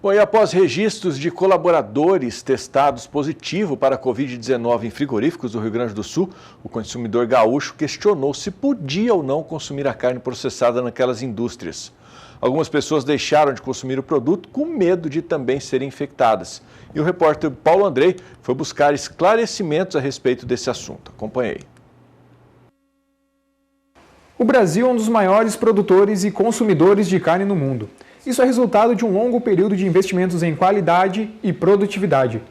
Bom, e após registros de colaboradores testados positivo para a Covid-19 em frigoríficos do Rio Grande do Sul, o consumidor gaúcho questionou se podia ou não consumir a carne processada naquelas indústrias. Algumas pessoas deixaram de consumir o produto com medo de também serem infectadas. E o repórter Paulo Andrei foi buscar esclarecimentos a respeito desse assunto. Acompanhei. O Brasil é um dos maiores produtores e consumidores de carne no mundo. Isso é resultado de um longo período de investimentos em qualidade e produtividade.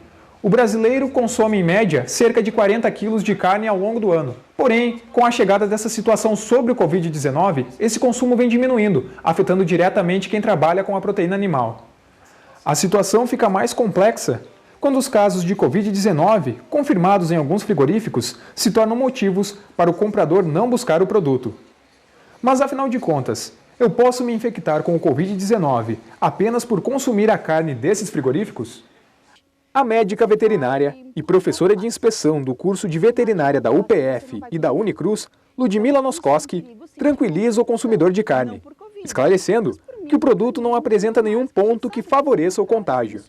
O brasileiro consome, em média, cerca de 40 quilos de carne ao longo do ano. Porém, com a chegada dessa situação sobre o Covid-19, esse consumo vem diminuindo, afetando diretamente quem trabalha com a proteína animal. A situação fica mais complexa quando os casos de Covid-19, confirmados em alguns frigoríficos, se tornam motivos para o comprador não buscar o produto. Mas, afinal de contas, eu posso me infectar com o Covid-19 apenas por consumir a carne desses frigoríficos? A médica veterinária e professora de inspeção do curso de veterinária da UPF e da Unicruz, Ludmila Noskoski, tranquiliza o consumidor de carne, esclarecendo que o produto não apresenta nenhum ponto que favoreça o contágio.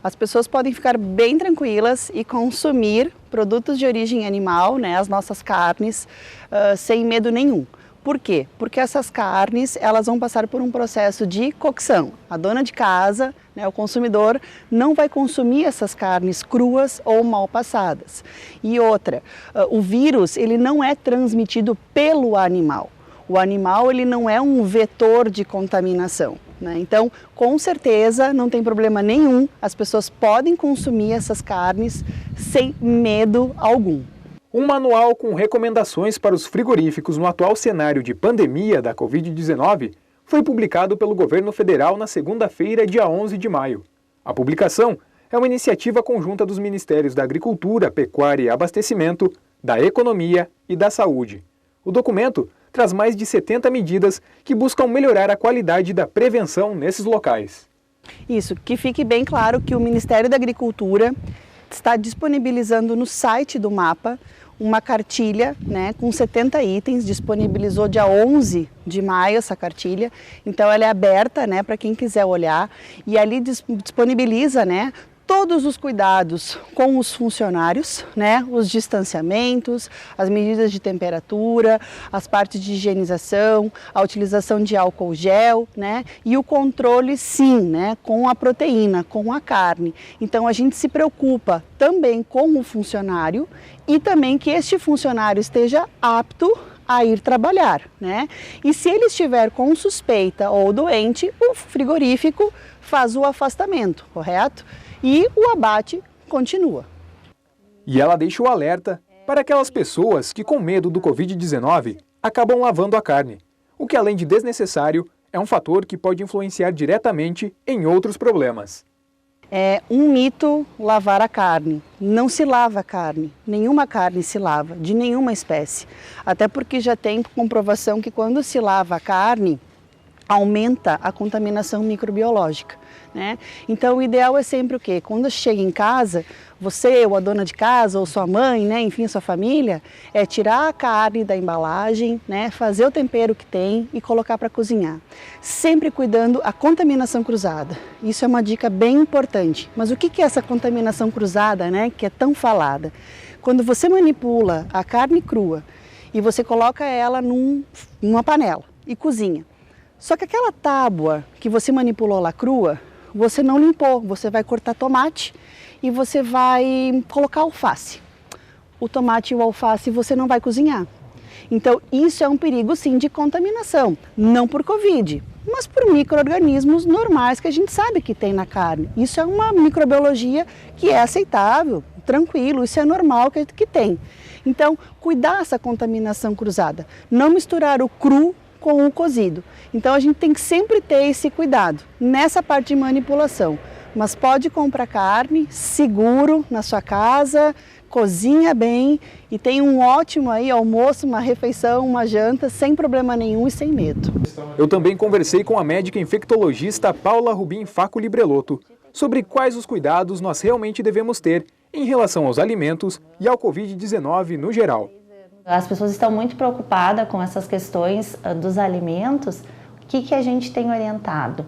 As pessoas podem ficar bem tranquilas e consumir produtos de origem animal, as nossas carnes, sem medo nenhum. Por quê? Porque essas carnes elas vão passar por um processo de cocção. A dona de casa, o consumidor, não vai consumir essas carnes cruas ou mal passadas. E outra, o vírus ele não é transmitido pelo animal. O animal ele não é um vetor de contaminação. Então, com certeza, não tem problema nenhum, as pessoas podem consumir essas carnes sem medo algum. Um manual com recomendações para os frigoríficos no atual cenário de pandemia da Covid-19 foi publicado pelo governo federal na segunda-feira, dia 11 de maio. A publicação é uma iniciativa conjunta dos Ministérios da Agricultura, Pecuária e Abastecimento, da Economia e da Saúde. O documento traz mais de 70 medidas que buscam melhorar a qualidade da prevenção nesses locais. Isso, que fique bem claro que o Ministério da Agricultura está disponibilizando no site do MAPA uma cartilha com 70 itens, disponibilizou dia 11 de maio essa cartilha, então ela é aberta para quem quiser olhar e ali disponibiliza todos os cuidados com os funcionários, os distanciamentos, as medidas de temperatura, as partes de higienização, a utilização de álcool gel, e o controle sim, com a proteína, com a carne. Então a gente se preocupa também com o funcionário e também que este funcionário esteja apto a ir trabalhar, E se ele estiver com suspeita ou doente, o frigorífico faz o afastamento, correto? E o abate continua. E ela deixa o alerta para aquelas pessoas que, com medo do Covid-19, acabam lavando a carne, o que, além de desnecessário, é um fator que pode influenciar diretamente em outros problemas. É um mito lavar a carne. Não se lava a carne. Nenhuma carne se lava, de nenhuma espécie. Até porque já tem comprovação que quando se lava a carne, aumenta a contaminação microbiológica. Então o ideal é sempre o quê? Quando chega em casa, você ou a dona de casa ou sua mãe, enfim, sua família, é tirar a carne da embalagem, fazer o tempero que tem e colocar para cozinhar. Sempre cuidando a contaminação cruzada. Isso é uma dica bem importante. Mas o que é essa contaminação cruzada, que é tão falada? Quando você manipula a carne crua e você coloca ela numa panela e cozinha. Só que aquela tábua que você manipulou lá crua, você não limpou, você vai cortar tomate e você vai colocar alface. O tomate e o alface você não vai cozinhar. Então isso é um perigo sim de contaminação, não por Covid, mas por micro-organismos normais que a gente sabe que tem na carne. Isso é uma microbiologia que é aceitável, tranquilo, isso é normal que tem. Então cuidar dessa contaminação cruzada, não misturar o cru com o cozido. Então a gente tem que sempre ter esse cuidado nessa parte de manipulação. Mas pode comprar carne seguro na sua casa, cozinha bem e tem um ótimo almoço, uma refeição, uma janta sem problema nenhum e sem medo. Eu também conversei com a médica infectologista Paula Rubim Faco Librelotto sobre quais os cuidados nós realmente devemos ter em relação aos alimentos e ao Covid-19 no geral. As pessoas estão muito preocupadas com essas questões dos alimentos. O que a gente tem orientado?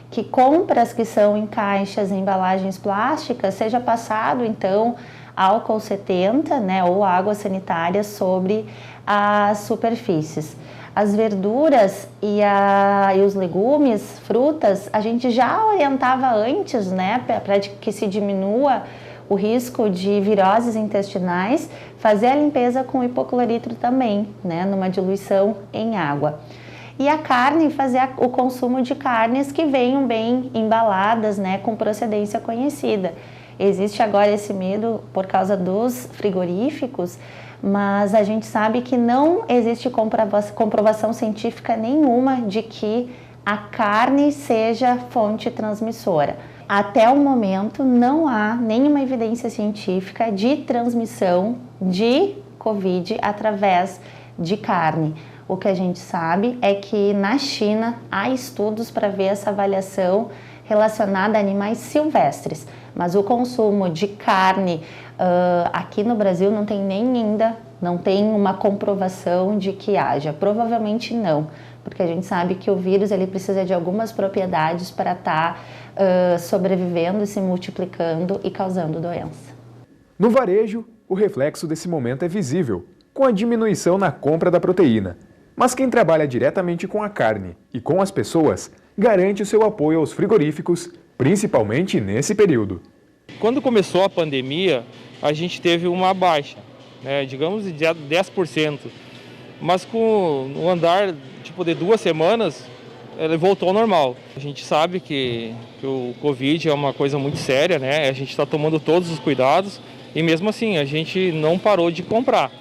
que compras que são em caixas, em embalagens plásticas, seja passado então álcool 70, né, ou água sanitária sobre as superfícies. As verduras e os legumes, frutas, a gente já orientava antes, né, para que se diminua o risco de viroses intestinais, fazer a limpeza com hipocloritro também, né, numa diluição em água. E a carne, fazer o consumo de carnes que venham bem embaladas, né, com procedência conhecida. Existe agora esse medo por causa dos frigoríficos, mas a gente sabe que não existe comprovação científica nenhuma de que a carne seja fonte transmissora. Até o momento não há nenhuma evidência científica de transmissão de Covid através de carne. O que a gente sabe é que na China há estudos para ver essa avaliação relacionada a animais silvestres, mas o consumo de carne aqui no Brasil não tem uma comprovação de que haja. Provavelmente não, porque a gente sabe que o vírus ele precisa de algumas propriedades para estar sobrevivendo, se multiplicando e causando doença. No varejo, o reflexo desse momento é visível, com a diminuição na compra da proteína. Mas quem trabalha diretamente com a carne e com as pessoas garante o seu apoio aos frigoríficos, principalmente nesse período. Quando começou a pandemia, a gente teve uma baixa, né, digamos de 10%, mas com o andar de 2 semanas, ele voltou ao normal. A gente sabe que o Covid é uma coisa muito séria, né? A gente está tomando todos os cuidados e mesmo assim a gente não parou de comprar.